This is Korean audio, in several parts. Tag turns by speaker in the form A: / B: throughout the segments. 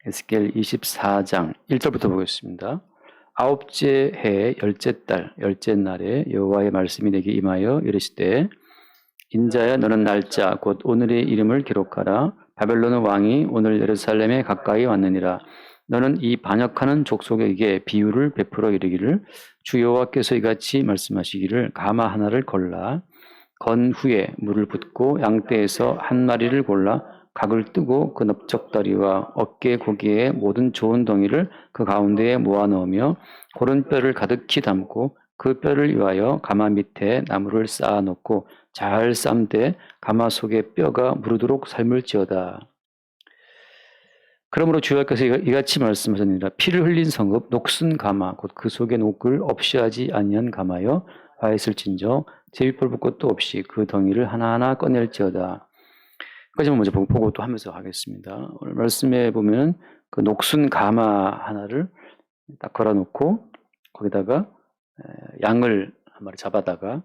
A: 에스겔 24장 1절부터 보겠습니다. 아홉째 해 열째 달 열째 날에 여호와의 말씀이 내게 임하여 이르시되 인자야 너는 날짜 곧 오늘의 이름을 기록하라. 바벨론 왕이 오늘 예루살렘에 가까이 왔느니라. 너는 이 반역하는 족속에게 비유를 베풀어 이르기를 주 여호와께서 이같이 말씀하시기를 가마 하나를 걸라. 건 후에 물을 붓고 양떼에서 한 마리를 골라 각을 뜨고 그 넓적다리와 어깨 고기의 모든 좋은 덩이를 그 가운데에 모아 넣으며 고른 뼈를 가득히 담고 그 뼈를 위하여 가마 밑에 나무를 쌓아 놓고 잘 삶되 가마 속에 뼈가 무르도록 삶을지어다. 그러므로 주 여호와께서 이같이 말씀하셨느니라. 피를 흘린 성읍 녹슨 가마 곧 그 속에 녹을 없이 하지 아니한 가마여 와 있을진저 제비볼 볼 것도 없이 그 덩이를 하나하나 꺼낼지어다. 여기까지만 먼저 보고 또 하면서 하겠습니다. 오늘 말씀에 보면 그 녹슨 가마 하나를 딱 걸어놓고 거기다가 양을 한 마리 잡아다가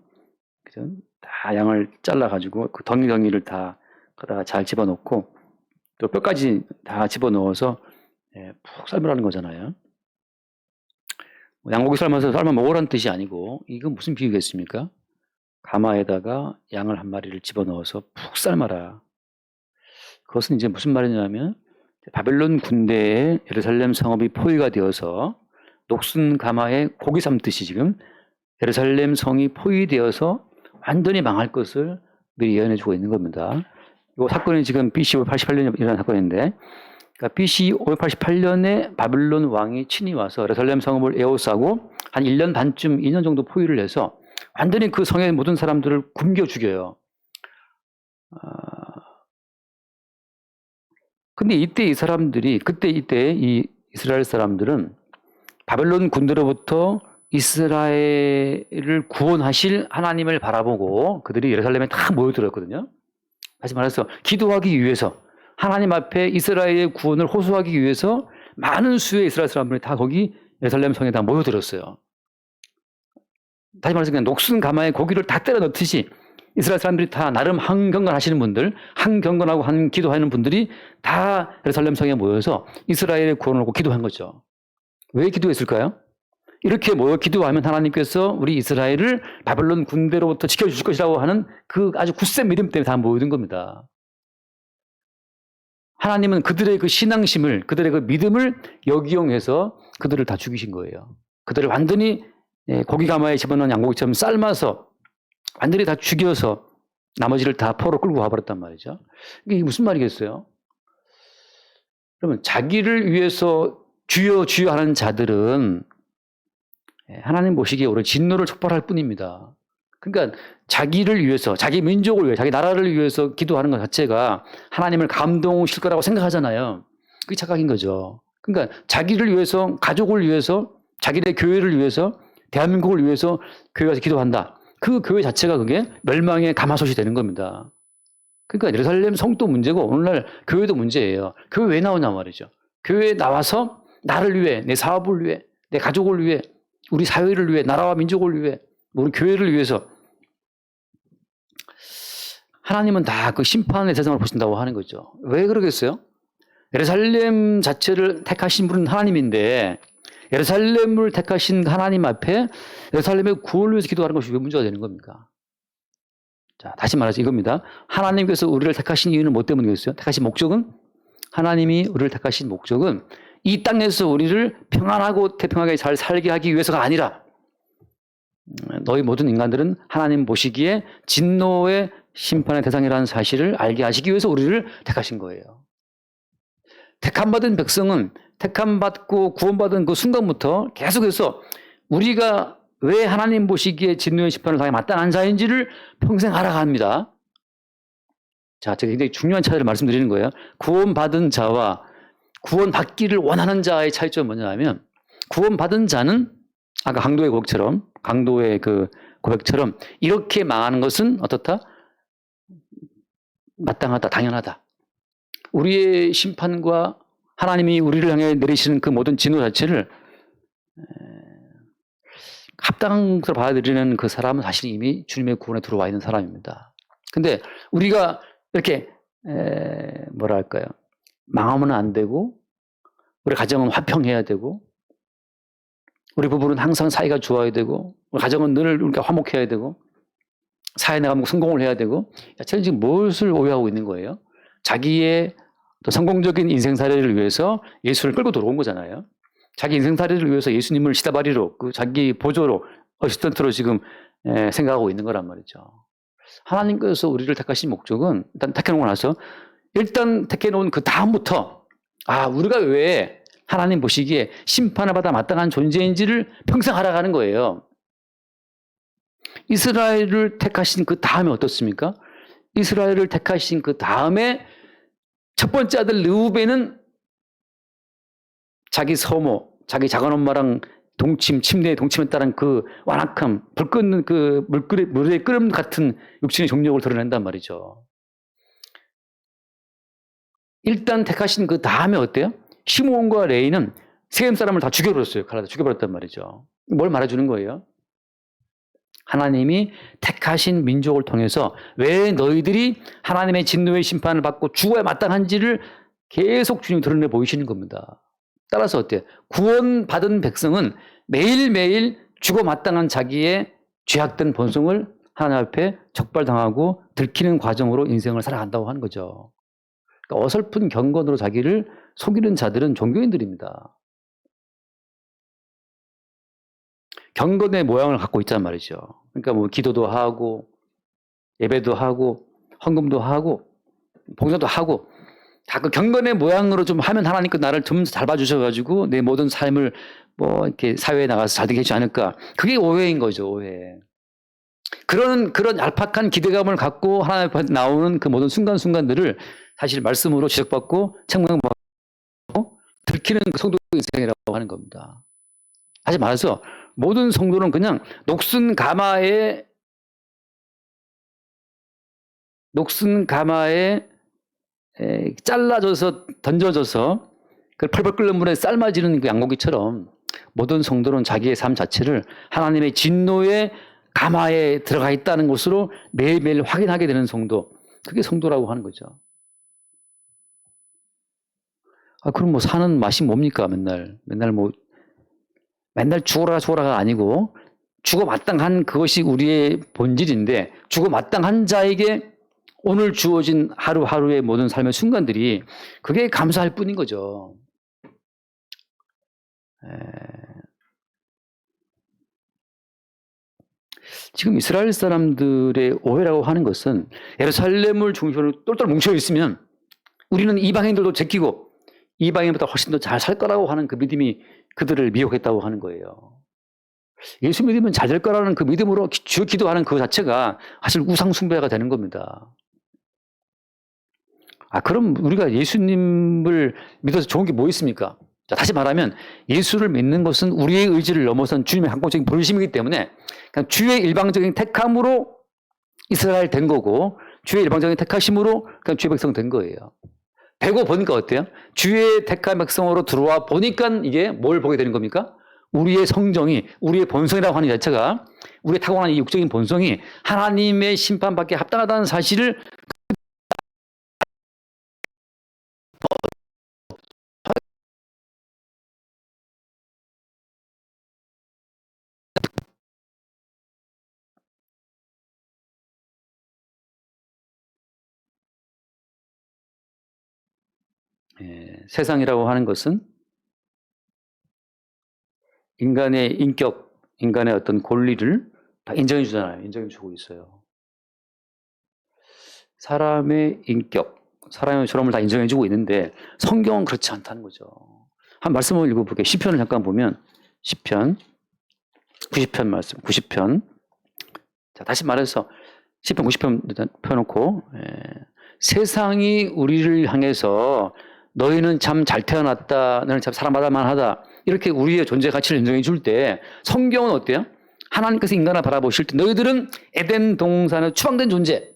A: 다 양을 잘라가지고 그 덩이를 다 거기다가 잘 집어넣고 또 뼈까지 다 집어넣어서 푹 삶으라는 거잖아요. 양고기 삶아 먹으라는 뜻이 아니고 이건 무슨 비유겠습니까? 가마에다가 양을 한 마리를 집어넣어서 푹 삶아라. 그것은 이제 무슨 말이냐면 바벨론 군대에 예루살렘 성읍이 포위가 되어서 녹슨 가마에 고기 삶듯이 지금 예루살렘 성이 포위되어서 완전히 망할 것을 미리 예언해 주고 있는 겁니다. 이 사건이 지금 BC 588년에 일어난 사건인데 그러니까 BC 588년에 바벨론 왕이 친히 와서 예루살렘 성읍을 에워싸고 한 1년 반쯤 2년 정도 포위를 해서 완전히 그 성의 모든 사람들을 굶겨 죽여요. 근데 이때 이 사람들이 이때 이 이스라엘 사람들은 바벨론 군대로부터 이스라엘을 구원하실 하나님을 바라보고 그들이 예루살렘에 다 모여들었거든요. 다시 말해서 기도하기 위해서 하나님 앞에 이스라엘의 구원을 호소하기 위해서 많은 수의 이스라엘 사람들이 다 거기 예루살렘 성에 다 모여들었어요. 다시 말해서 그냥 녹슨 가마에 고기를 다 때려 넣듯이 이스라엘 사람들이 다 나름 한경건 하시는 분들, 한경건하고 한 기도하는 분들이 다 예루살렘 성에 모여서 이스라엘의 구원을 놓고 기도한 거죠. 왜 기도했을까요? 이렇게 모여 기도하면 하나님께서 우리 이스라엘을 바벨론 군대로부터 지켜주실 것이라고 하는 그 아주 굳센 믿음 때문에 다 모여든 겁니다. 하나님은 그들의 그 신앙심을, 그들의 그 믿음을 역이용해서 그들을 다 죽이신 거예요. 그들을 완전히 고기 가마에 집어넣은 양고기처럼 삶아서 완전히 다 죽여서 나머지를 다 포로 끌고 와버렸단 말이죠. 이게 무슨 말이겠어요? 그러면 자기를 위해서 주여 주여 하는 자들은 하나님 보시기에 오히려 진노를 촉발할 뿐입니다. 그러니까 자기를 위해서, 자기 민족을 위해, 자기 나라를 위해서 기도하는 것 자체가 하나님을 감동시킬 거라고 생각하잖아요. 그게 착각인 거죠. 그러니까 자기를 위해서, 가족을 위해서, 자기네 교회를 위해서, 대한민국을 위해서 교회 가서 기도한다. 그 교회 자체가 그게 멸망의 가마솥이 되는 겁니다. 그러니까 예루살렘 성도 문제고 오늘날 교회도 문제예요. 교회 왜 나오냐 말이죠. 교회에 나와서 나를 위해, 내 사업을 위해, 내 가족을 위해, 우리 사회를 위해, 나라와 민족을 위해, 우리 교회를 위해서 하나님은 다 그 심판의 대상을 보신다고 하는 거죠. 왜 그러겠어요? 예루살렘 자체를 택하신 분은 하나님인데 예루살렘을 택하신 하나님 앞에 예루살렘의 구원을 위해서 기도하는 것이 왜 문제가 되는 겁니까? 자, 다시 말해서 이겁니다. 하나님께서 우리를 택하신 이유는 뭐 때문이겠어요? 택하신 목적은? 하나님이 우리를 택하신 목적은 이 땅에서 우리를 평안하고 태평하게 잘 살게 하기 위해서가 아니라 너희 모든 인간들은 하나님 보시기에 진노의 심판의 대상이라는 사실을 알게 하시기 위해서 우리를 택하신 거예요. 택함받은 백성은 택함받고 구원받은 그 순간부터 계속해서 우리가 왜 하나님 보시기에 진노의 심판을 당해 마땅한 자인지를 평생 알아갑니다. 자, 제가 굉장히 중요한 차이를 말씀드리는 거예요. 구원받은 자와 구원받기를 원하는 자의 차이점은 뭐냐면 구원받은 자는 아까 강도의 고백처럼 이렇게 망하는 것은 어떻다? 마땅하다, 당연하다. 우리의 심판과 하나님이 우리를 향해 내리시는 그 모든 진노 자체를 합당한 것으로 받아들이는 그 사람은 사실 이미 주님의 구원에 들어와 있는 사람입니다. 근데 우리가 이렇게 망하면 안 되고 우리 가정은 화평해야 되고, 우리 부부는 항상 사이가 좋아야 되고, 우리 가정은 늘 우리가 화목해야 되고, 사회 나가면 성공을 해야 되고, 자체는 지금 무엇을 오해하고 있는 거예요? 자기의 또 성공적인 인생사례를 위해서 예수를 끌고 들어온 거잖아요. 자기 인생사례를 위해서 예수님을 시다바리로, 그 자기 보조로, 어시스턴트로 지금 생각하고 있는 거란 말이죠. 하나님께서 우리를 택하신 목적은 일단 택해놓고 나서 일단 택해놓은 그 다음부터 우리가 왜 하나님 보시기에 심판을 받아 마땅한 존재인지를 평생 알아가는 거예요. 이스라엘을 택하신 그 다음에 어떻습니까? 이스라엘을 택하신 그 다음에 첫 번째 아들 르우벤은 자기 서모, 자기 작은 엄마랑 침대에 동침했다는 그 완악함, 불 끄는 그 물의 끓음 같은 육신의 종력을 드러낸단 말이죠. 일단 택하신 그 다음에 어때요? 시므온과 레위는 세겜 사람을 다 죽여버렸어요. 칼라다 죽여버렸단 말이죠. 뭘 말해주는 거예요? 하나님이 택하신 민족을 통해서 왜 너희들이 하나님의 진노의 심판을 받고 죽어야 마땅한지를 계속 주님 드러내 보이시는 겁니다. 따라서 어때요? 구원받은 백성은 매일매일 죽어 마땅한 자기의 죄악된 본성을 하나님 앞에 적발당하고 들키는 과정으로 인생을 살아간다고 하는 거죠. 그러니까 어설픈 경건으로 자기를 속이는 자들은 종교인들입니다. 경건의 모양을 갖고 있단 말이죠. 그러니까 뭐 기도도 하고 예배도 하고 헌금도 하고 봉사도 하고 다 그 경건의 모양으로 좀 하면 하나님께 나를 좀 잘 봐주셔가지고 내 모든 삶을 뭐 이렇게 사회에 나가서 잘 되게 해주지 않을까. 그게 오해인 거죠, 오해. 그런 얄팍한 기대감을 갖고 하나님 앞에 나오는 그 모든 순간순간들을 사실 말씀으로 지적받고 책망받고 들키는 그 성도의 인생이라고 하는 겁니다. 다시 말해서 모든 성도는 그냥 녹슨 가마에 잘라져서 던져져서 그 펄펄 끓는 물에 삶아지는 그 양고기처럼 모든 성도는 자기의 삶 자체를 하나님의 진노의 가마에 들어가 있다는 것으로 매일매일 확인하게 되는 성도, 그게 성도라고 하는 거죠. 그럼 뭐 사는 맛이 뭡니까? 맨날 죽어라가 아니고 죽어 마땅한 그것이 우리의 본질인데 죽어 마땅한 자에게 오늘 주어진 하루하루의 모든 삶의 순간들이 그게 감사할 뿐인 거죠. 지금 이스라엘 사람들의 오해라고 하는 것은 예루살렘을 중심으로 똘똘 뭉쳐 있으면 우리는 이방인들도 제끼고 이방인보다 훨씬 더 잘 살 거라고 하는 그 믿음이 그들을 미혹했다고 하는 거예요. 예수 믿으면 잘 될 거라는 그 믿음으로 주여 기도하는 그 자체가 사실 우상 숭배가 되는 겁니다. 그럼 우리가 예수님을 믿어서 좋은 게 뭐 있습니까? 자, 다시 말하면 예수를 믿는 것은 우리의 의지를 넘어선 주님의 항공적인 부르심이기 때문에 그냥 주의 일방적인 택함으로 이스라엘 된 거고 주의 일방적인 택하심으로 그냥 주의 백성 된 거예요. 되고 보니까 어때요? 주의 택한 백성으로 들어와 보니까 이게 뭘 보게 되는 겁니까? 우리의 성정이, 우리의 본성이라고 하는 자체가 우리의 타고난 이 육적인 본성이 하나님의 심판받기에 합당하다는 사실을 세상이라고 하는 것은 인간의 인격, 인간의 어떤 권리를 다 인정해 주잖아요. 인정해 주고 있어요. 사람의 인격, 사람의 존엄을 다 인정해 주고 있는데 성경은 그렇지 않다는 거죠. 한 말씀을 읽어볼게요. 시편을 잠깐 보면 시편 90편 말씀, 90편. 자, 다시 말해서 시편 90편 펴놓고 세상이 우리를 향해서 너희는 참 잘 태어났다, 너는 참 사랑받을 만하다 이렇게 우리의 존재 가치를 인정해 줄 때 성경은 어때요? 하나님께서 인간을 바라보실 때 너희들은 에덴 동산에 추방된 존재,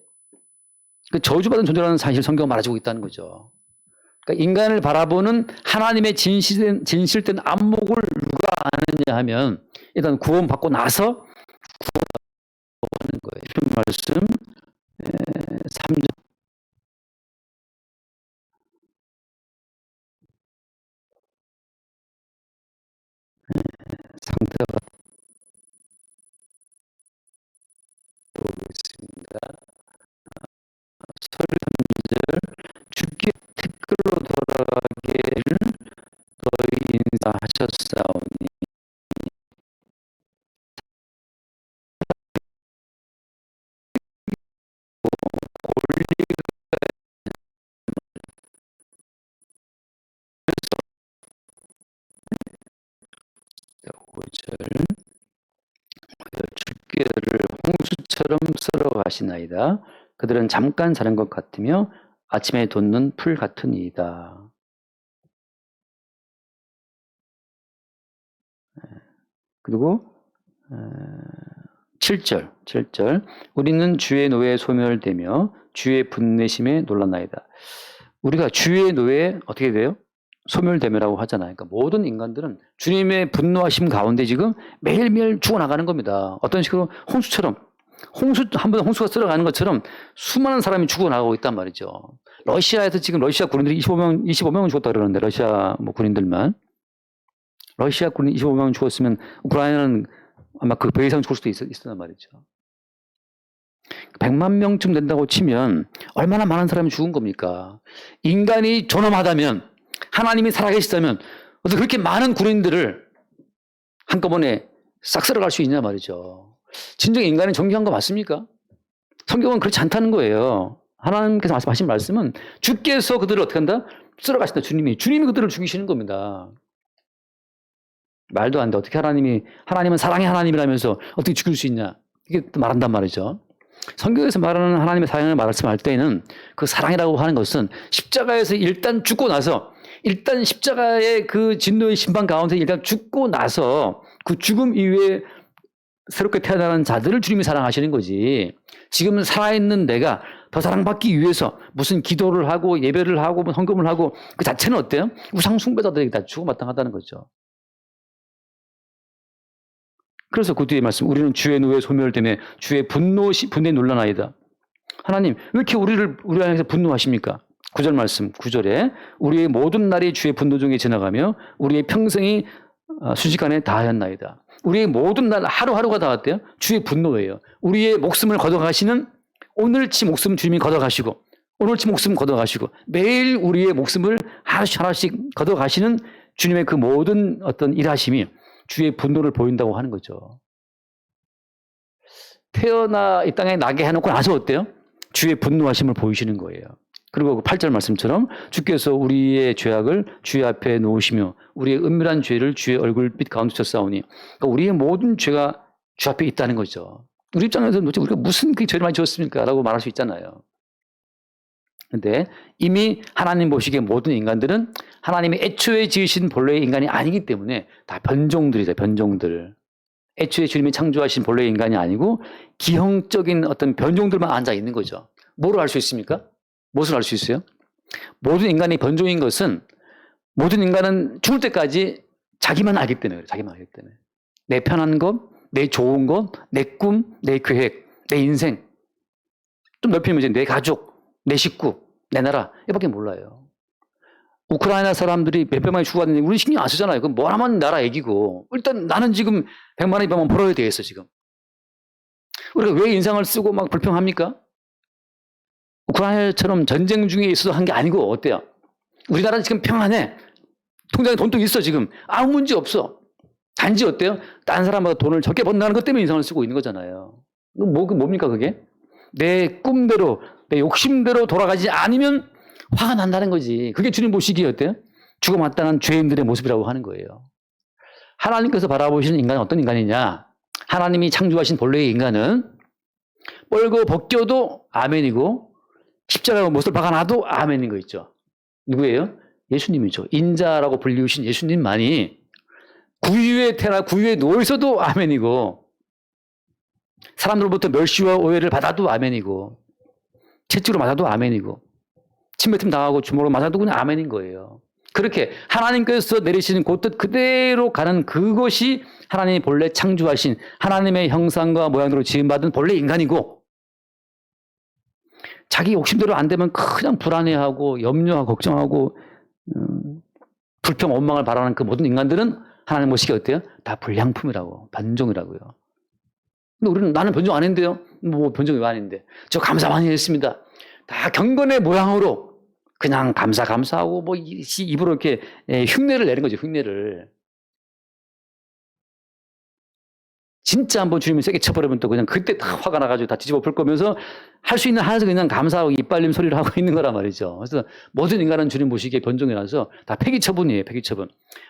A: 그 저주받은 존재라는 사실 성경은 말해주고 있다는 거죠. 그러니까 인간을 바라보는 하나님의 진실된 안목을 누가 아느냐 하면 일단 구원받고 나서 구원하는 거예요. 그 말씀 3절 돌아가기를 너희 인사하셨사오니 주께를 홍수처럼 쓸어 가시나이다. 그들은 잠깐 자는 것 같으며 아침에 돋는 풀 같으니이다. 그리고 7절 우리는 주의 노예에 소멸되며 주의 분내심에 놀라나이다. 우리가 주의 노예에 어떻게 돼요? 소멸되며라고 하잖아요. 그러니까 모든 인간들은 주님의 분노하심 가운데 지금 매일매일 죽어나가는 겁니다. 어떤 식으로 홍수처럼 한 번 홍수가 쓸어가는 것처럼 수많은 사람이 죽어나가고 있단 말이죠. 러시아에서 지금 러시아 군인들이 25명은 죽었다 그러는데 러시아 군인들만 러시아 군인 25명 죽었으면 우크라이나는 아마 그 배 이상 죽을 수도 있었단 말이죠. 100만 명쯤 된다고 치면 얼마나 많은 사람이 죽은 겁니까? 인간이 존엄하다면 하나님이 살아계시다면 어떻게 그렇게 많은 군인들을 한꺼번에 싹 쓸어갈 수 있냐 말이죠. 진정 인간은 존귀한 거 맞습니까? 성경은 그렇지 않다는 거예요. 하나님께서 말씀하신 말씀은 주께서 그들을 어떻게 한다? 쓸어가신다. 주님이 그들을 죽이시는 겁니다. 말도 안 돼. 어떻게 하나님은 사랑의 하나님이라면서 어떻게 죽일 수 있냐. 이게 말한단 말이죠. 성경에서 말하는 하나님의 사랑을 말씀할 때에는 그 사랑이라고 하는 것은 십자가에서 일단 죽고 나서 일단 십자가의 그 진노의 심판 가운데 일단 죽고 나서 그 죽음 이후에 새롭게 태어나는 자들을 주님이 사랑하시는 거지. 지금 살아있는 내가 더 사랑받기 위해서 무슨 기도를 하고 예배를 하고 헌금을 하고 그 자체는 어때요? 우상 숭배자들에게 다 죽어마땅하다는 거죠. 그래서 그 뒤에 말씀, 우리는 주의 노에 소멸되며 주의 분내에 놀라나이다. 하나님, 왜 이렇게 우리 안에서 분노하십니까? 9절 말씀, 9절에 우리의 모든 날이 주의 분노 중에 지나가며 우리의 평생이 순식간에 다하였나이다. 우리의 모든 날 하루하루가 다 어때요? 주의 분노예요. 우리의 목숨을 걷어가시는 오늘치 목숨 주님이 걷어가시고 오늘치 목숨 걷어가시고 매일 우리의 목숨을 하나씩 걷어가시는 주님의 그 모든 어떤 일하심이 주의 분노를 보인다고 하는 거죠. 태어나 이 땅에 나게 해놓고 나서 어때요? 주의 분노하심을 보이시는 거예요. 그리고 그 8절 말씀처럼 주께서 우리의 죄악을 주의 앞에 놓으시며 우리의 은밀한 죄를 주의 얼굴빛 가운데 쳤사오니 그러니까 우리의 모든 죄가 주 앞에 있다는 거죠. 우리 입장에서는 도대체 우리가 무슨 그 죄를 많이 지었습니까? 라고 말할 수 있잖아요. 근데 이미 하나님 보시기에 모든 인간들은 하나님이 애초에 지으신 본래의 인간이 아니기 때문에 다 변종들이죠. 변종들. 애초에 주님이 창조하신 본래의 인간이 아니고 기형적인 어떤 변종들만 앉아 있는 거죠. 뭐를 알 수 있습니까? 무엇을 알 수 있어요? 모든 인간이 변종인 것은 모든 인간은 죽을 때까지 자기만 알기 때문에 그래요. 자기만 알기 때문에. 내 편한 것, 내 좋은 것, 내 꿈, 내 계획, 내 인생. 좀 넓히면 이제 내 가족, 내 식구, 내 나라 이밖에 몰라요. 우크라이나 사람들이 몇백만 명이 죽었는데 우리 신경 안 쓰잖아요. 그럼 뭐 하면 나라 얘기고 일단 나는 지금 100만 원, 200만 원 벌어야 되겠어 지금. 우리가 왜 인상을 쓰고 막 불평합니까? 우크라이나처럼 전쟁 중에 있어서 한 게 아니고 어때요? 우리나라는 지금 평안해. 통장에 돈도 있어 지금. 아무 문제 없어. 단지 어때요? 다른 사람보다 돈을 적게 번다는 것 때문에 인상을 쓰고 있는 거잖아요. 뭡니까 그게? 내 꿈대로 내 욕심대로 돌아가지 않으면 화가 난다는 거지. 그게 주님 보시기에 어때요? 죽어마땅한 죄인들의 모습이라고 하는 거예요. 하나님께서 바라보시는 인간은 어떤 인간이냐? 하나님이 창조하신 본래의 인간은 뻘고 벗겨도 아멘이고 십자가로 못을 박아놔도 아멘인 거 있죠. 누구예요? 예수님이죠. 인자라고 불리우신 예수님만이 구유에 태어나 구유에 누워 있어도 아멘이고 사람들로부터 멸시와 오해를 받아도 아멘이고 채찍으로 맞아도 아멘이고 침뱉음 당하고 주먹으로 맞아도 그냥 아멘인 거예요. 그렇게 하나님께서 내리시는 그 뜻 그대로 가는 그것이 하나님이 본래 창조하신 하나님의 형상과 모양으로 지음받은 본래 인간이고 자기 욕심대로 안 되면 그냥 불안해하고 염려하고 걱정하고 불평 원망을 바라는 그 모든 인간들은 하나님 보시기에 어때요? 다 불량품이라고 변종이라고요. 근데 우리는 나는 변종 안 했는데요. 뭐 변종이 왜 아닌데 저 감사 많이 했습니다. 다 경건의 모양으로 그냥 감사하고 뭐 입으로 이렇게 흉내를 내는 거죠. 흉내를. 진짜 한번 주님을 세게 쳐버리면 또 그냥 그때 다 화가 나가지고 다 뒤집어 볼 거면서 할 수 있는 한에서 그냥 감사하고 이빨림 소리를 하고 있는 거란 말이죠. 그래서 모든 인간은 주님 보시기에 변종이 나서 다 폐기 처분이에요. 폐기 처분.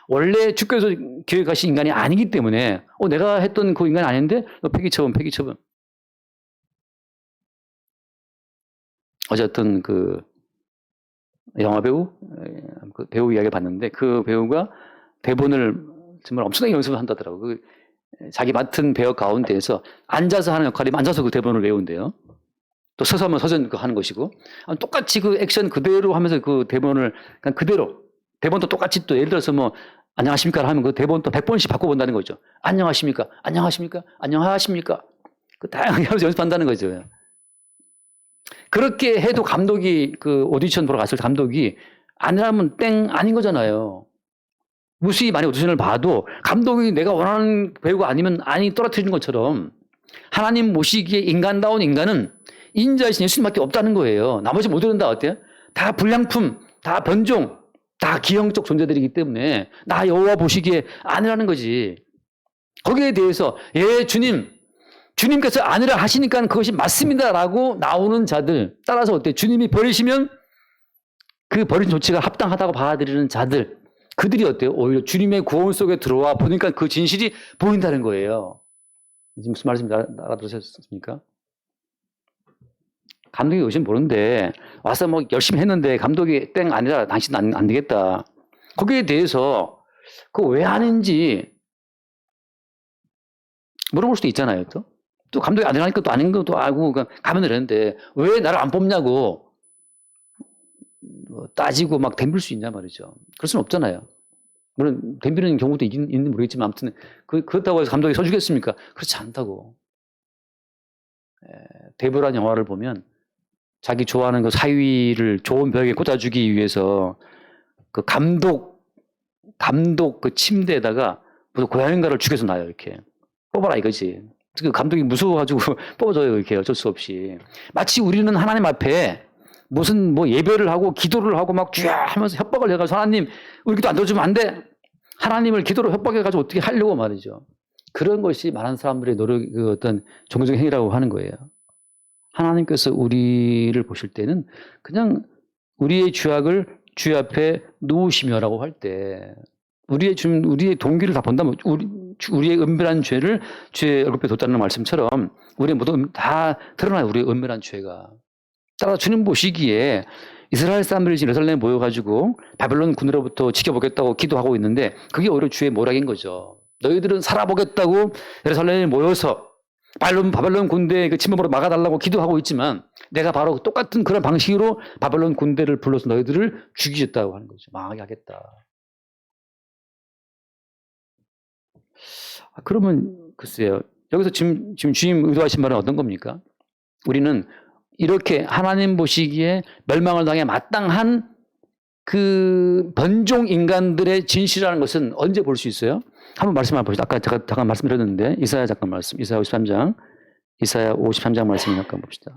A: 원래 주께서 계획하신 인간이 아니기 때문에 내가 했던 그 인간이 아닌데 너 폐기 처분, 폐기 처분. 어쨌든 그 영화 배우, 그 배우 이야기를 봤는데 그 배우가 대본을 정말 엄청나게 연습을 한다더라고요. 그 자기 맡은 배역 가운데에서 앉아서 하는 역할이면 앉아서 그 대본을 외운대요. 또 서서 하면 서서 하는 것이고. 똑같이 그 액션 그대로 하면서 그 대본을 그냥 그대로. 대본도 똑같이 또 예를 들어서 뭐 안녕하십니까 하면 그 대본 또 100번씩 바꿔본다는 거죠. 안녕하십니까? 안녕하십니까? 안녕하십니까? 그 다양하게 하면서 연습한다는 거죠. 그렇게 해도 감독이 그 오디션 보러 갔을 때 감독이 아니라면 땡 아닌 거잖아요. 무수히 많이 오디션을 봐도 감독이 내가 원하는 배우가 아니면 아니 떨어뜨리는 것처럼 하나님 모시기에 인간다운 인간은 인자이신 예수님밖에 없다는 거예요. 나머지 모두는 다 어때요? 다 불량품, 다 변종, 다 기형적 존재들이기 때문에 나 여호와 보시기에 아니라는 거지. 거기에 대해서 예 주님께서 아니라 하시니까 그것이 맞습니다라고 나오는 자들 따라서 어때요? 주님이 버리시면 그 버린 조치가 합당하다고 받아들이는 자들 그들이 어때요? 오히려 주님의 구원 속에 들어와 보니까 그 진실이 보인다는 거예요. 지금 무슨 말씀인지 알아들으셨습니까? 감독이 오신 모르는데 와서 뭐 열심히 했는데 감독이 땡 아니라 당신은 안 되겠다. 거기에 대해서 그거 왜 하는지 물어볼 수도 있잖아요. 또 감독이 안 되니까 또 아닌 것도 알고 가면 되는데 왜 나를 안 뽑냐고 따지고 막 덤빌 수 있냐 말이죠. 그럴 수는 없잖아요. 물론 덤비는 경우도 있는지 모르겠지만 아무튼 그렇다고 해서 감독이 서주겠습니까? 그렇지 않다고. 데뷔란 영화를 보면 자기 좋아하는 그 사위를 좋은 벽에 꽂아주기 위해서 그 감독 그 침대에다가 무슨 고양이인가를 죽여서 놔요. 이렇게 뽑아라 이거지. 그 감독이 무서워가지고 뽑아줘요. 이렇게 어쩔 수 없이. 마치 우리는 하나님 앞에 무슨 뭐 예배를 하고 기도를 하고 막 쥐야 하면서 협박을 해가지고 하나님 우리 기도 안 들어주면 안 돼. 하나님을 기도로 협박해가지고 어떻게 하려고 말이죠. 그런 것이 많은 사람들의 노력, 그 어떤 종교적 행위라고 하는 거예요. 하나님께서 우리를 보실 때는 그냥 우리의 죄악을 주의 앞에 놓으시며라고 할 때 우리의 동기를 다 본다면 우리의 은밀한 죄를 주의 얼굴에 뒀다는 말씀처럼 우리의 모든 다 드러나요. 우리의 은밀한 죄가. 따라서 주님 보시기에 이스라엘 사람들이 지금 예루살렘에 모여가지고 바벨론 군으로부터 지켜보겠다고 기도하고 있는데 그게 오히려 주의 모락인 거죠. 너희들은 살아보겠다고 예루살렘에 모여서 바벨론 군대의 그 침범으로 막아달라고 기도하고 있지만 내가 바로 똑같은 그런 방식으로 바벨론 군대를 불러서 너희들을 죽이겠다고 하는 거죠. 망하게 하겠다. 그러면 글쎄요. 여기서 지금 주님 의도하신 말은 어떤 겁니까? 우리는 이렇게 하나님 보시기에 멸망을 당해 마땅한 그 변종 인간들의 진실이라는 것은 언제 볼 수 있어요? 한번 말씀 한번 보시죠. 아까 제가 잠깐 말씀드렸는데 이사야 잠깐 말씀. 이사야 53장 말씀 잠깐 봅시다.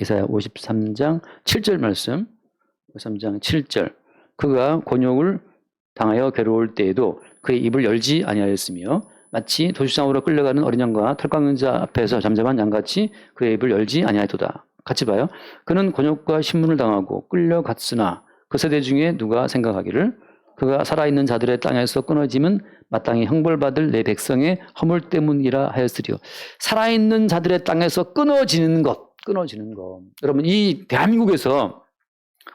A: 이사야 53장 7절 말씀. 53장 7절. 그가 곤욕을 당하여 괴로울 때에도 그의 입을 열지 아니하였으며 마치 도시장으로 끌려가는 어린 양과 털깎는 자 앞에서 잠잠한 양같이 그의 입을 열지 아니하였도다. 같이 봐요. 그는 곤욕과 신문을 당하고 끌려갔으나 그 세대 중에 누가 생각하기를 그가 살아있는 자들의 땅에서 끊어짐은 마땅히 형벌받을 내 백성의 허물 때문이라 하였으리요. 살아있는 자들의 땅에서 끊어지는 것. 여러분 이 대한민국에서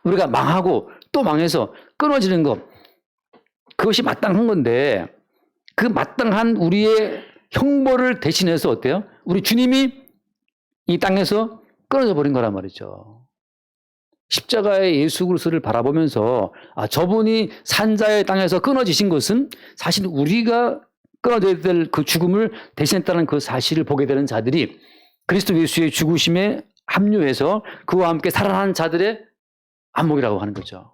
A: 우리가 망하고 또 망해서 끊어지는 것. 그것이 마땅한 건데 그 마땅한 우리의 형벌을 대신해서 어때요? 우리 주님이 이 땅에서 끊어져 버린 거란 말이죠. 십자가의 예수 그리스도를 바라보면서 저분이 산자의 땅에서 끊어지신 것은 사실 우리가 끊어져야 될 그 죽음을 대신했다는 그 사실을 보게 되는 자들이 그리스도 예수의 죽으심에 합류해서 그와 함께 살아난 자들의 안목이라고 하는 거죠.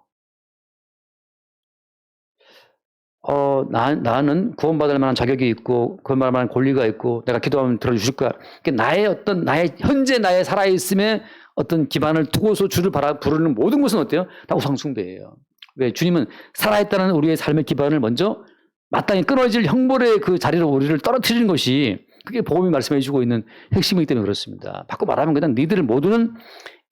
A: 나는 구원받을 만한 자격이 있고, 구원받을 만한 권리가 있고, 내가 기도하면 들어주실 거야. 나의 현재 나의 살아있음에 어떤 기반을 두고서 주를 부르는 모든 것은 어때요? 다 우상숭배예요. 왜? 주님은 살아있다는 우리의 삶의 기반을 먼저 마땅히 끊어질 형벌의 그 자리로 우리를 떨어뜨리는 것이 그게 복음이 말씀해 주고 있는 핵심이기 때문에 그렇습니다. 바꿔 말하면 그냥 니들 모두는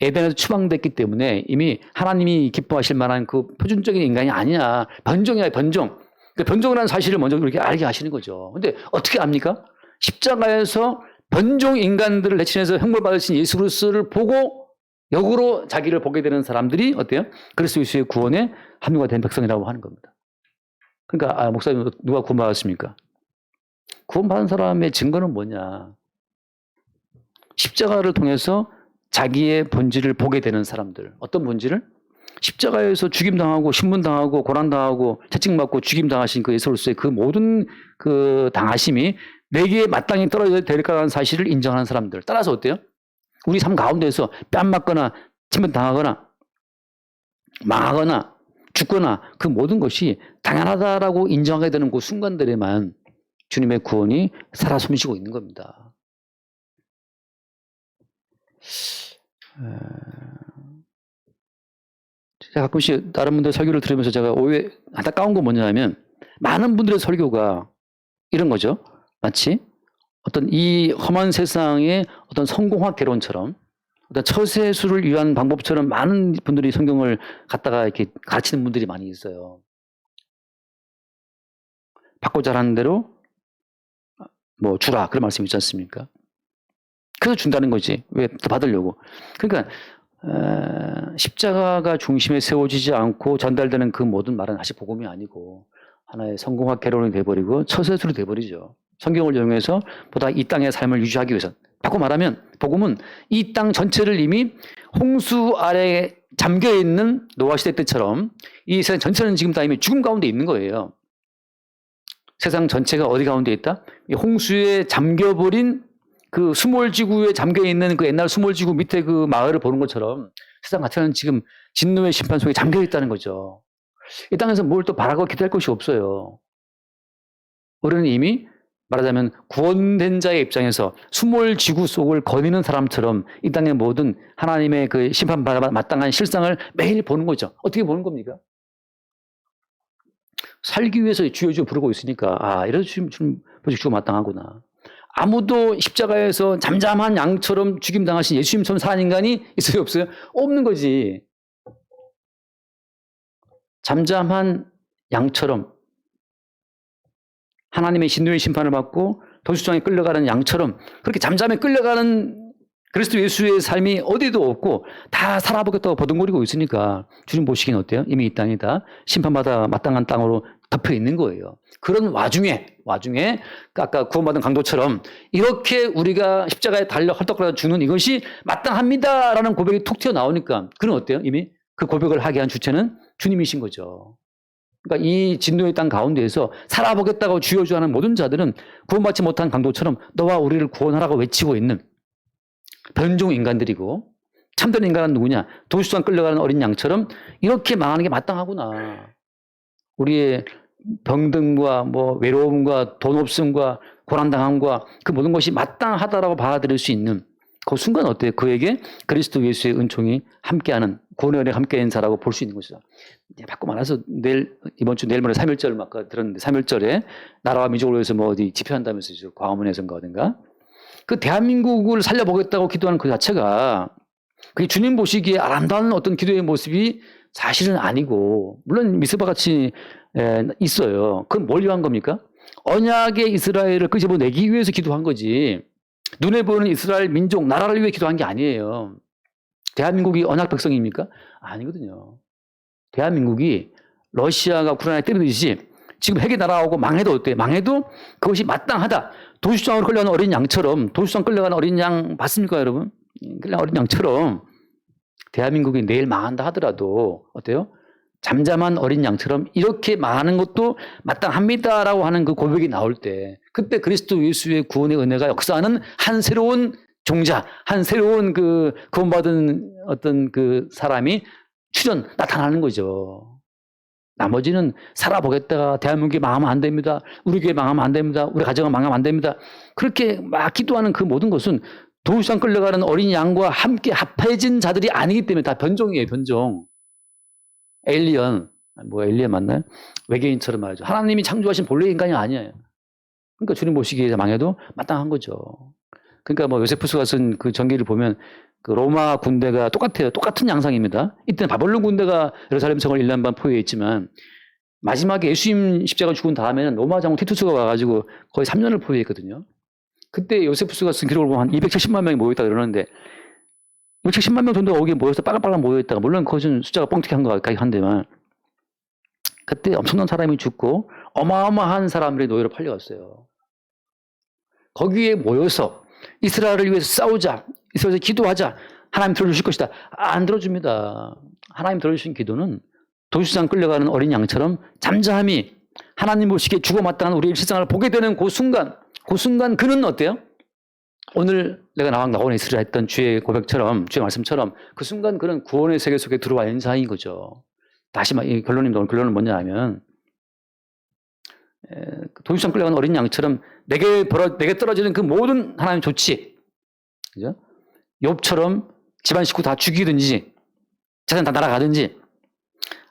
A: 에덴에서 추방됐기 때문에 이미 하나님이 기뻐하실 만한 그 표준적인 인간이 아니야. 변종이야, 변종. 그 변종이라는 사실을 먼저 그렇게 알게 하시는 거죠. 근데 어떻게 압니까? 십자가에서 변종 인간들을 내친해서 형벌 받으신 예수 그리스도를 보고 역으로 자기를 보게 되는 사람들이 어때요? 그리스도 예수의 구원에 합류가 된 백성이라고 하는 겁니다. 그러니까 목사님 누가 구원받았습니까? 구원받은 사람의 증거는 뭐냐? 십자가를 통해서 자기의 본질을 보게 되는 사람들. 어떤 본질을? 십자가에서 죽임당하고 신문당하고 고난당하고 채찍맞고 죽임당하신 그 예수 그리스도의 그 모든 그 당하심이 내게 마땅히 떨어져야 될 거라는 사실을 인정하는 사람들. 따라서 어때요? 우리 삶 가운데서 뺨 맞거나 침뱉당하거나 망하거나 죽거나 그 모든 것이 당연하다라고 인정하게 되는 그 순간들에만 주님의 구원이 살아 숨쉬고 있는 겁니다. 제가 가끔씩 다른 분들 설교를 들으면서 제가 안타까운 건 뭐냐면 많은 분들의 설교가 이런 거죠. 마치 어떤 이 험한 세상의 어떤 성공학 개론처럼 어떤 처세술을 위한 방법처럼 많은 분들이 성경을 갖다가 이렇게 가르치는 분들이 많이 있어요. 받고 자라는 대로 뭐 주라 그런 말씀 있지 않습니까? 그래서 준다는 거지. 왜? 더 받으려고. 그러니까 십자가가 중심에 세워지지 않고 전달되는 그 모든 말은 사실 복음이 아니고 하나의 성공학 개론이 돼버리고 처세술이 돼버리죠. 성경을 이용해서 보다 이 땅의 삶을 유지하기 위해서. 바꿔 말하면 복음은 이 땅 전체를 이미 홍수 아래에 잠겨있는 노아시대 때처럼 이 세상 전체는 지금 다 이미 죽음 가운데 있는 거예요. 세상 전체가 어디 가운데 있다? 이 홍수에 잠겨버린 그 수몰지구에 잠겨있는 그 옛날 수몰지구 밑에 그 마을을 보는 것처럼 세상 자체는 지금 진노의 심판 속에 잠겨있다는 거죠. 이 땅에서 뭘 또 바라고 기대할 것이 없어요. 우리는 이미 말하자면 구원된 자의 입장에서 수몰지구 속을 거니는 사람처럼 이 땅의 모든 하나님의 그 심판받아 마땅한 실상을 매일 보는 거죠. 어떻게 보는 겁니까? 살기 위해서 주여 부르고 있으니까 이래서 주님 주가 마땅하구나. 아무도 십자가에서 잠잠한 양처럼 죽임당하신 예수님처럼 사는 인간이 있어요, 없어요? 없는 거지. 잠잠한 양처럼 하나님의 진노의 심판을 받고 도시장에 끌려가는 양처럼 그렇게 잠잠에 끌려가는 그리스도 예수의 삶이 어디도 없고 다 살아보겠다고 버둥거리고 있으니까 주님 보시기엔 어때요? 이미 이 땅이 다 심판받아 마땅한 땅으로 덮여 있는 거예요. 그런 와중에 아까 구원받은 강도처럼 이렇게 우리가 십자가에 달려 헐떡거려 죽는 이것이 마땅합니다라는 고백이 툭 튀어나오니까 그는 어때요? 이미 그 고백을 하게 한 주체는 주님이신 거죠. 그러니까 이 진노의 땅 가운데에서 살아보겠다고 주여주하는 모든 자들은 구원받지 못한 강도처럼 너와 우리를 구원하라고 외치고 있는 변종 인간들이고 참된 인간은 누구냐? 도시장 끌려가는 어린 양처럼 이렇게 망하는 게 마땅하구나. 우리의 병듦과 뭐 외로움과 돈 없음과 고난당함과 그 모든 것이 마땅하다라고 받아들일 수 있는 그 순간 어때요? 그에게 그리스도 예수의 은총이 함께하는 구원의 은혜가 함께한 자라고 볼 수 있는 것이다. 바꿔 말해서 이번 주 내일 모레 3.1절 아까 들었는데 3.1절에 나라와 민족을 위해서 뭐 어디 집회한다면서 광화문에서인가 어딘가 그 대한민국을 살려보겠다고 기도하는 그 자체가 그게 주님 보시기에 아름다운 어떤 기도의 모습이 사실은 아니고 물론 미스바 같이 있어요. 그건 뭘 위한 겁니까? 언약의 이스라엘을 끄집어내기 위해서 기도한 거지 눈에 보이는 이스라엘 민족 나라를 위해 기도한 게 아니에요. 대한민국이 언약 백성입니까? 아니거든요. 대한민국이 러시아가 우크라이나에 때리듯이 지금 핵이 날아오고 망해도 어때? 망해도 그것이 마땅하다. 도시장으로 끌려가는 어린 양처럼 도시장 끌려가는 어린 양 봤습니까 여러분? 끌려가는 어린 양처럼 대한민국이 내일 망한다 하더라도 어때요? 잠잠한 어린 양처럼 이렇게 망하는 것도 마땅합니다라고 하는 그 고백이 나올 때 그때 그리스도 예수의 구원의 은혜가 역사하는 한 새로운 종자, 한 새로운 그 구원받은 어떤 그 사람이 나타나는 거죠. 나머지는 살아보겠다가 대한민국이 망하면 안 됩니다. 우리 교회 망하면 안 됩니다. 우리 가정은 망하면 안 됩니다. 그렇게 막 기도하는 그 모든 것은 도시장 끌려가는 어린 양과 함께 합해진 자들이 아니기 때문에 다 변종이에요, 변종. 에일리언. 뭐 에일리언 맞나요? 외계인처럼 말이죠. 하나님이 창조하신 본래 인간이 아니에요. 그러니까 주님 보시기에 망해도 마땅한 거죠. 그러니까 뭐 요세푸스가 쓴 그 전기를 보면 그 로마 군대가 똑같아요. 똑같은 양상입니다. 이때는 바벨론 군대가 예루살렘 성을 1년 반 포위했지만 마지막에 예수님 십자가 죽은 다음에는 로마 장군 티투스가 와가지고 거의 3년을 포위했거든요. 그때 요세푸스가 쓴 기록을 보면 한 270만 명이 모였다 그러는데 270만 명 정도가 거기에 모여서 빨랑빨랑 모여있다가 물론 그것은 숫자가 뻥튀기한 것 같긴 한데만 그때 엄청난 사람이 죽고 어마어마한 사람들이 노예로 팔려갔어요. 거기에 모여서 이스라엘을 위해서 싸우자, 이스라엘에서 기도하자, 하나님 들어주실 것이다. 안 들어줍니다. 하나님 들어주신 기도는 도시장 끌려가는 어린 양처럼 잠잠히 하나님 보시기에 죽어 마땅한 우리의 실상을 보게 되는 그 순간 그는 어때요? 오늘 내가 나왕 나원에 있으리라 했던 주의 고백처럼, 주의 말씀처럼 그 순간 그는 구원의 세계 속에 들어와 있는 사이인 거죠. 다시 이 결론은 뭐냐 하면 도시장 끌려가는 어린 양처럼 내게 떨어지는 그 모든 하나님 조치, 그죠? 욥처럼 집안 식구 다 죽이든지 재산 다 날아가든지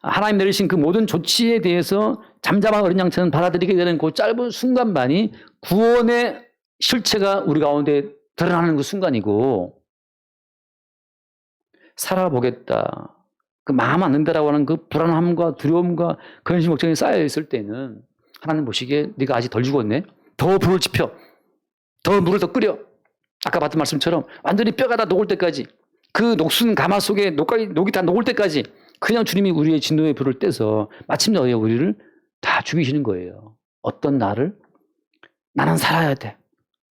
A: 하나님 내리신 그 모든 조치에 대해서 잠잠한 어린 양처럼 받아들이게 되는 그 짧은 순간만이 구원의 실체가 우리 가운데 드러나는 그 순간이고 살아보겠다. 그 마음 안 든다라고 하는 그 불안함과 두려움과 근심 걱정이 쌓여 있을 때는 하나님 보시기에 네가 아직 덜 죽었네. 더 불을 지펴. 더 물을 더 끓여. 아까 봤던 말씀처럼 완전히 뼈가 다 녹을 때까지 그 녹슨 가마 속에 녹이 다 녹을 때까지 그냥 주님이 우리의 진노의 불을 떼서 마침내 우리를 다 죽이시는 거예요. 어떤 나를? 나는 살아야 돼.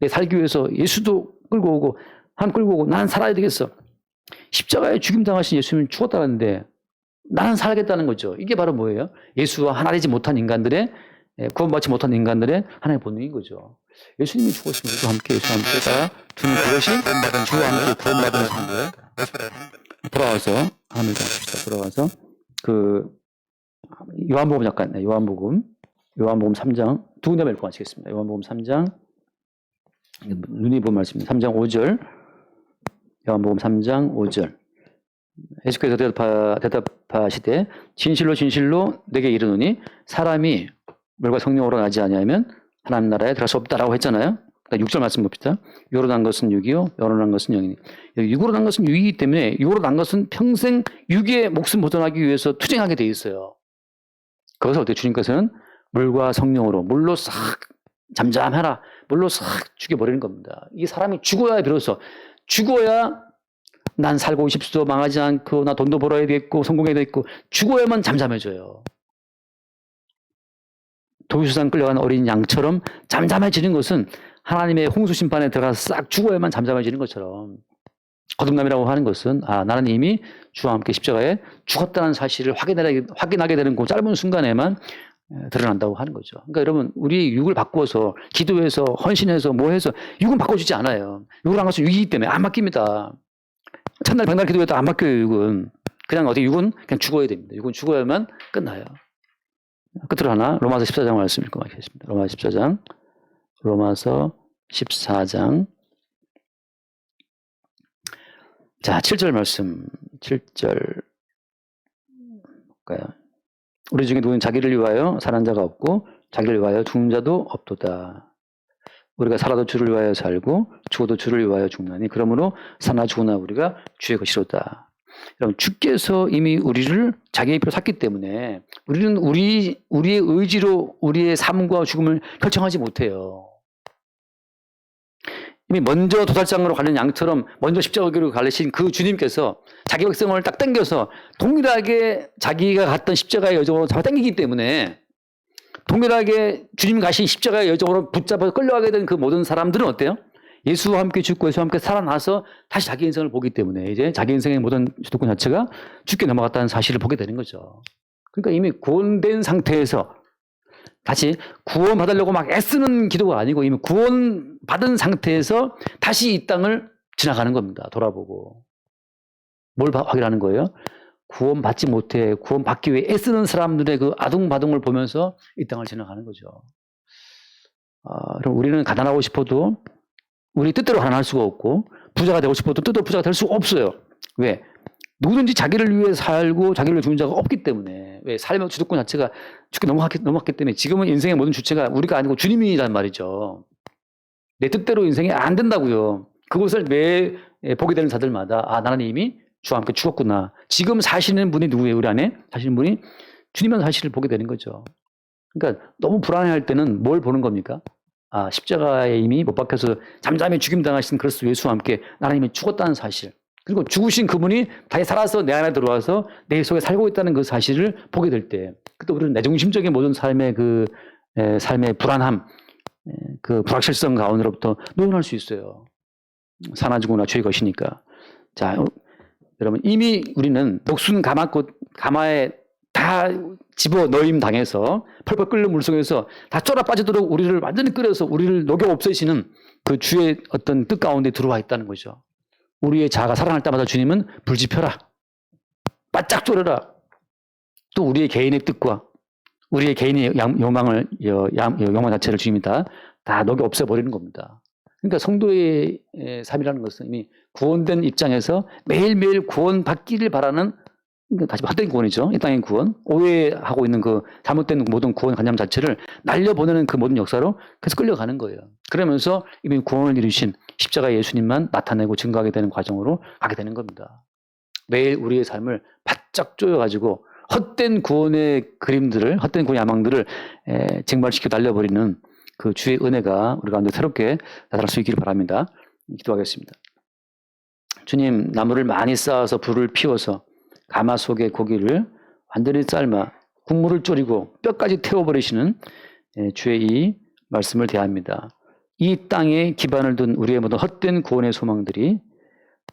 A: 내 살기 위해서 예수도 끌고 오고 하나님 끌고 오고 나는 살아야 되겠어. 십자가에 죽임 당하신 예수님은 죽었다는데 나는 살겠다는 거죠. 이게 바로 뭐예요? 예수와 하나 되지 못한 인간들의 구원받지 못한 인간들의 하나님의 본능인 거죠. 예수님이 죽었으면 우리도 함께 예수와 함께 다 주님 그것이 주와 함께 구원받은 삶을 돌아와서 하나님을 봅시다. 돌아와서 그 요한복음 잠깐 요한복음 3장 두 군데만 읽고 마치겠습니다. 요한복음 3장 눈이 본 말씀입니다. 3장 5절 요한복음 3장 5절 예수께서 대답하시되 진실로 진실로 내게 이르노니 사람이 물과 성령으로 나지 아니하면 하나님 나라에 들어갈 수 없다라고 했잖아요. 그러니까 6절 말씀 봅시다. 육으로 난 것은 육이요 영으로 난 것은 영이니. 육으로 난 것은 육이기 때문에 육으로 난 것은 평생 육의 목숨 보존하기 위해서 투쟁하게 돼 있어요. 그것을 어떻게 주님께서는 물과 성령으로 물로 싹 잠잠해라. 물로 싹 죽여버리는 겁니다. 이 사람이 죽어야 비로소 죽어야 난 살고 싶소 망하지 않고 나 돈도 벌어야 되겠고 성공해야 되겠고 죽어야만 잠잠해져요. 도시산 끌려간 어린 양처럼 잠잠해지는 것은 하나님의 홍수 심판에 들어가서 싹 죽어야만 잠잠해지는 것처럼 거듭남이라고 하는 것은 나는 이미 주와 함께 십자가에 죽었다는 사실을 확인하게 되는 그 짧은 순간에만 드러난다고 하는 거죠. 그러니까 여러분 우리 육을 바꾸어서 기도해서 헌신해서 뭐 해서 육은 바꿔주지 않아요. 육을 한 것은 육이기 때문에 안 바뀝니다. 첫날 백날 기도해도 안 바뀌어요. 육은 그냥 육은 그냥 죽어야 됩니다. 육은 죽어야만 끝나요. 끝으로 하나 로마서 14장 말씀 읽고 가겠습니다. 로마서 14장 자 7절 말씀 7절 볼까요? 우리 중에 누구는 자기를 위하여 사는 자가 없고 자기를 위하여 죽는 자도 없도다. 우리가 살아도 주를 위하여 살고 죽어도 주를 위하여 죽나니 그러므로 사나 죽으나 우리가 주의 것이로다. 여러분 주께서 이미 우리를 자기의 피로 샀기 때문에 우리는 우리의 의지로 우리의 삶과 죽음을 결정하지 못해요. 이미 먼저 도살장으로 가는 양처럼 먼저 십자가로 가르신 그 주님께서 자기 백성을 딱 당겨서 동일하게 자기가 갔던 십자가의 여정으로 잡아 당기기 때문에 동일하게 주님 가신 십자가의 여정으로 붙잡아 끌려가게 된 그 모든 사람들은 어때요? 예수와 함께 죽고 예수와 함께 살아나서 다시 자기 인생을 보기 때문에 이제 자기 인생의 모든 주도권 자체가 죽게 넘어갔다는 사실을 보게 되는 거죠. 그러니까 이미 구원된 상태에서 다시 구원받으려고 막 애쓰는 기도가 아니고 이미 구원받은 상태에서 다시 이 땅을 지나가는 겁니다. 돌아보고. 뭘 확인하는 거예요? 구원받지 못해 구원받기 위해 애쓰는 사람들의 그 아둥바둥을 보면서 이 땅을 지나가는 거죠. 그럼 우리는 가난하고 싶어도 우리 뜻대로 가난할 수가 없고 부자가 되고 싶어도 뜻도 부자가 될 수 없어요. 왜? 누구든지 자기를 위해 살고 자기를 위해 죽는 자가 없기 때문에. 왜? 삶의 주도권 자체가 죽게 넘어갔기 때문에 지금은 인생의 모든 주체가 우리가 아니고 주님이란 말이죠. 내 뜻대로 인생이 안 된다고요. 그것을 매일 보게 되는 자들마다 아, 나는 이미 주와 함께 죽었구나. 지금 사시는 분이 누구예요? 우리 안에 사시는 분이 주님의 사실을 보게 되는 거죠. 그러니까 너무 불안해할 때는 뭘 보는 겁니까? 아, 십자가에 이미 못 박혀서 잠잠히 죽임당하신 그리스도 예수와 함께 나는 이미 죽었다는 사실. 그리고 죽으신 그분이 다시 살아서 내 안에 들어와서 내 속에 살고 있다는 그 사실을 보게 될 때, 그때 우리는 내중심적인 모든 삶의 삶의 불안함, 그 불확실성 가운데로부터 노연할 수 있어요. 사나 죽으나 죄의 것이니까. 자, 여러분 이미 우리는 녹슨 가마에 다 집어 넣임 당해서 펄펄 끓는 물속에서 다 쫄아 빠지도록 우리를 완전히 끓여서 우리를 녹여 없애시는 그 주의 어떤 뜻 가운데 들어와 있다는 거죠. 우리의 자아가 살아날 때마다 주님은 불 지펴라. 바짝 졸여라. 또 우리의 개인의 뜻과 우리의 개인의 욕망 자체를 주님이 다 녹여 없애버리는 겁니다. 그러니까 성도의 삶이라는 것은 이미 구원된 입장에서 매일매일 구원받기를 바라는, 그러니까 다시 헛된 구원이죠. 이 땅의 구원. 오해하고 있는 그 잘못된 모든 구원 관념 자체를 날려보내는 그 모든 역사로 계속 끌려가는 거예요. 그러면서 이미 구원을 이루신 십자가 예수님만 나타내고 증거하게 되는 과정으로 가게 되는 겁니다. 매일 우리의 삶을 바짝 조여가지고 헛된 구원의 그림들을, 헛된 구원의 야망들을 증발시켜 날려버리는 그 주의 은혜가 우리 가운데 새롭게 나타날 수 있기를 바랍니다. 기도하겠습니다. 주님, 나무를 많이 쌓아서 불을 피워서 가마 속의 고기를 완전히 삶아 국물을 졸이고 뼈까지 태워버리시는 주의 이 말씀을 대합니다. 이 땅에 기반을 둔 우리의 모든 헛된 구원의 소망들이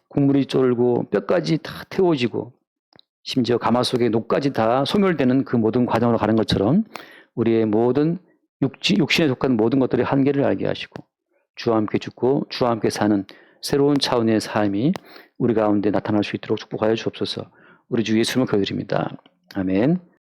A: 국물이 쫄고 뼈까지 다 태워지고 심지어 가마 속의 녹까지 다 소멸되는 그 모든 과정으로 가는 것처럼 우리의 모든 육신에 속한 모든 것들의 한계를 알게 하시고 주와 함께 죽고 주와 함께 사는 새로운 차원의 삶이 우리 가운데 나타날 수 있도록 축복하여 주옵소서. 우리 주 예수님을 기도드립니다. 아멘.